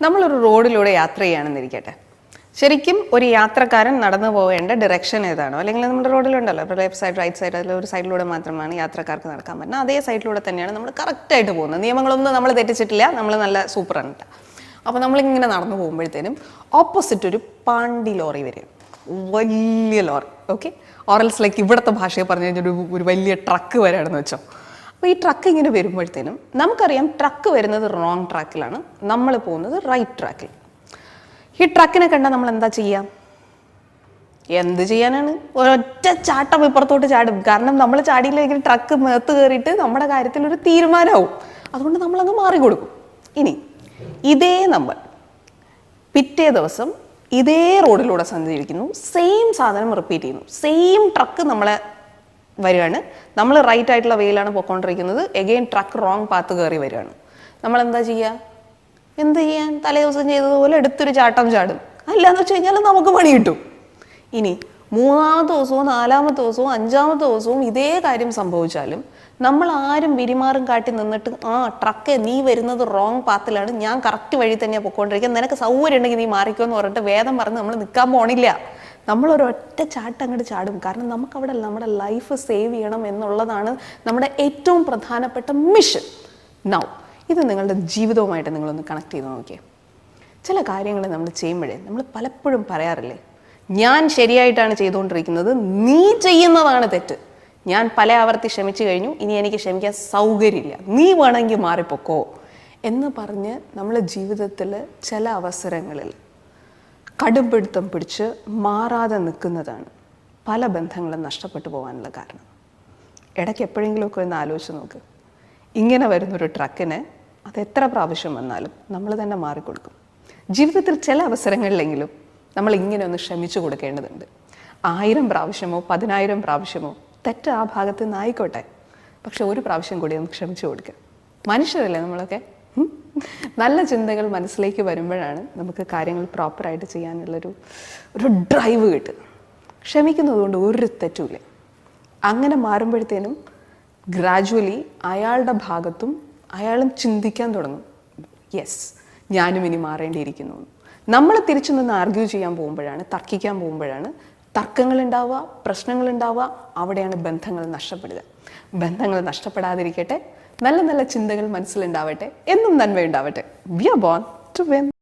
നമ്മളൊരു റോഡിലൂടെ യാത്ര ചെയ്യുകയാണെന്നിരിക്കട്ടെ. ശരിക്കും ഒരു യാത്രക്കാരൻ നടന്നു പോകേണ്ട ഡിറക്ഷൻ ഏതാണോ, അല്ലെങ്കിൽ നമ്മുടെ റോഡിലുണ്ടല്ലോ ലെഫ്റ്റ് സൈഡ് റൈറ്റ് സൈഡ്, അതിൽ ഒരു സൈഡിലൂടെ മാത്രമാണ് യാത്രക്കാർക്ക് നടക്കാൻ പറ്റുന്നത്. അതേ സൈഡിലൂടെ തന്നെയാണ് നമ്മൾ കറക്റ്റായിട്ട് പോകുന്നത്. നിയമങ്ങളൊന്നും നമ്മൾ തെറ്റിച്ചിട്ടില്ല, നമ്മൾ നല്ല സൂപ്പറാണ്. അപ്പോൾ നമ്മളിങ്ങനെ നടന്നു പോകുമ്പോഴത്തേനും ഓപ്പോസിറ്റ് ഒരു പാണ്ടി ലോറി വരും, വലിയ ലോറി. ഓക്കെ, ഓറൽസ് ലൈക്ക് ഇവിടുത്തെ ഭാഷയെ പറഞ്ഞു കഴിഞ്ഞാൽ ഒരു വലിയ ട്രക്ക് വരാണെന്ന് വെച്ചോ. അപ്പോൾ ഈ ട്രക്ക് ഇങ്ങനെ വരുമ്പോഴത്തേനും നമുക്കറിയാം ട്രക്ക് വരുന്നത് റോങ് ട്രാക്കിലാണ്, നമ്മൾ പോകുന്നത് റൈറ്റ് ട്രാക്കിൽ. ഈ ട്രക്കിനെ കണ്ടാൽ നമ്മൾ എന്താ ചെയ്യാം? എന്ത് ചെയ്യാനാണ്? ഒരൊറ്റ ചാട്ടം ഇപ്പുറത്തോട്ട് ചാടും. കാരണം നമ്മൾ ചാടിയില്ലെങ്കിൽ ട്രക്ക് മേത്ത് കയറിയിട്ട് നമ്മുടെ കാര്യത്തിൽ ഒരു തീരുമാനമാവും. അതുകൊണ്ട് നമ്മളങ്ങ് മാറിക്കൊടുക്കും. ഇനി ഇതേ നമ്മൾ പിറ്റേ ദിവസം ഇതേ റോഡിലൂടെ സഞ്ചരിക്കുന്നു, സെയിം സാധനം റിപ്പീറ്റ് ചെയ്യുന്നു, സെയിം ട്രക്ക് നമ്മളെ വരികയാണ്, നമ്മൾ റൈറ്റ് ആയിട്ടുള്ള വേയിലാണ് പോയിക്കൊണ്ടിരിക്കുന്നത്, എഗെയിൻ ട്രക്ക് റോങ് പാത്ത് കയറി വരികയാണ്. നമ്മൾ എന്താ ചെയ്യുക? എന്ത് ചെയ്യാൻ? തലേ ദിവസം ചെയ്തതുപോലെ എടുത്തൊരു ചാട്ടം ചാടും. അല്ലാന്ന് വെച്ച് കഴിഞ്ഞാൽ നമുക്ക് പണി കിട്ടും. ഇനി മൂന്നാമത്തെ ദിവസവും നാലാമത്തെ ദിവസവും അഞ്ചാമത്തെ ദിവസവും ഇതേ കാര്യം സംഭവിച്ചാലും നമ്മൾ ആരും വിരിമാറും കാട്ടി നിന്നിട്ട് ട്രക്ക് നീ വരുന്നത് റോങ് പാത്തിലാണ്, ഞാൻ കറക്റ്റ് വഴി തന്നെയാണ് പൊയ്ക്കൊണ്ടിരിക്കുക, നിനക്ക് സൗകര്യം ഉണ്ടെങ്കിൽ നീ മാറിക്കോ എന്ന് പറഞ്ഞിട്ട് വേദം പറഞ്ഞ് നമ്മൾ നിൽക്കാൻ പോണില്ല. നമ്മളൊരൊറ്റ ചാട്ടം അങ്ങോട്ട് ചാടും. കാരണം നമുക്കവിടെ നമ്മുടെ ലൈഫ് സേവ് ചെയ്യണം എന്നുള്ളതാണ് നമ്മുടെ ഏറ്റവും പ്രധാനപ്പെട്ട മിഷൻ. നൗ ഇത് നിങ്ങളുടെ ജീവിതവുമായിട്ട് നിങ്ങളൊന്ന് കണക്ട് ചെയ്ത് നോക്കിയേ. ചില കാര്യങ്ങൾ നമ്മൾ ചെയ്യുമ്പോഴേ നമ്മൾ പലപ്പോഴും പറയാറില്ലേ, ഞാൻ ശരിയായിട്ടാണ് ചെയ്തുകൊണ്ടിരിക്കുന്നത്, നീ ചെയ്യുന്നതാണ് തെറ്റ്, ഞാൻ പല ആവർത്തി ക്ഷമിച്ചു കഴിഞ്ഞു, ഇനി എനിക്ക് ക്ഷമിക്കാൻ സൗകര്യമില്ല, നീ വേണമെങ്കിൽ മാറിപ്പോക്കോ എന്ന് പറഞ്ഞ് നമ്മൾ ജീവിതത്തിൽ ചില അവസരങ്ങളിൽ കടുംപിടുത്തം പിടിച്ച് മാറാതെ നിൽക്കുന്നതാണ് പല ബന്ധങ്ങളും നഷ്ടപ്പെട്ടു പോകാനുള്ള കാരണം. ഇടയ്ക്ക് എപ്പോഴെങ്കിലുമൊക്കെ ഒന്ന് ആലോചിച്ച് നോക്ക്. ഇങ്ങനെ വരുന്നൊരു ട്രക്കിന് അത് എത്ര പ്രാവശ്യം വന്നാലും നമ്മൾ തന്നെ മാറിക്കൊടുക്കും. ജീവിതത്തിൽ ചില അവസരങ്ങളിലെങ്കിലും നമ്മൾ ഇങ്ങനെ ഒന്ന് ക്ഷമിച്ചു കൊടുക്കേണ്ടതുണ്ട്. 1000 പ്രാവശ്യമോ 10,000 പ്രാവശ്യമോ തെറ്റ് ആ ഭാഗത്ത് നിന്ന് ആയിക്കോട്ടെ, പക്ഷെ ഒരു പ്രാവശ്യം കൂടി ഒന്ന് ക്ഷമിച്ചു കൊടുക്കുക. മനുഷ്യരല്ലേ നമ്മളൊക്കെ. നല്ല ചിന്തകൾ മനസ്സിലേക്ക് വരുമ്പോഴാണ് നമുക്ക് കാര്യങ്ങൾ പ്രോപ്പറായിട്ട് ചെയ്യാനുള്ളൊരു ഡ്രൈവ് കിട്ടുക. ക്ഷമിക്കുന്നത് കൊണ്ട് ഒരു തെറ്റുമില്ല. അങ്ങനെ മാറുമ്പോഴത്തേനും ഗ്രാജുവലി അയാളുടെ ഭാഗത്തും അയാളും ചിന്തിക്കാൻ തുടങ്ങും, യെസ് ഞാനും ഇനി മാറേണ്ടിയിരിക്കുന്നു. നമ്മൾ തിരിച്ചു നിന്ന് ആർഗ്യൂ ചെയ്യാൻ പോകുമ്പോഴാണ്, തർക്കിക്കാൻ പോകുമ്പോഴാണ് തർക്കങ്ങളുണ്ടാവുക, പ്രശ്നങ്ങളുണ്ടാവുക. അവിടെയാണ് ബന്ധങ്ങൾ നഷ്ടപ്പെടുക. ബന്ധങ്ങൾ നഷ്ടപ്പെടാതിരിക്കട്ടെ, നല്ല നല്ല ചിന്തകൾ മനസ്സിലുണ്ടാവട്ടെ, എന്നും നന്മയുണ്ടാവട്ടെ. We are born to win.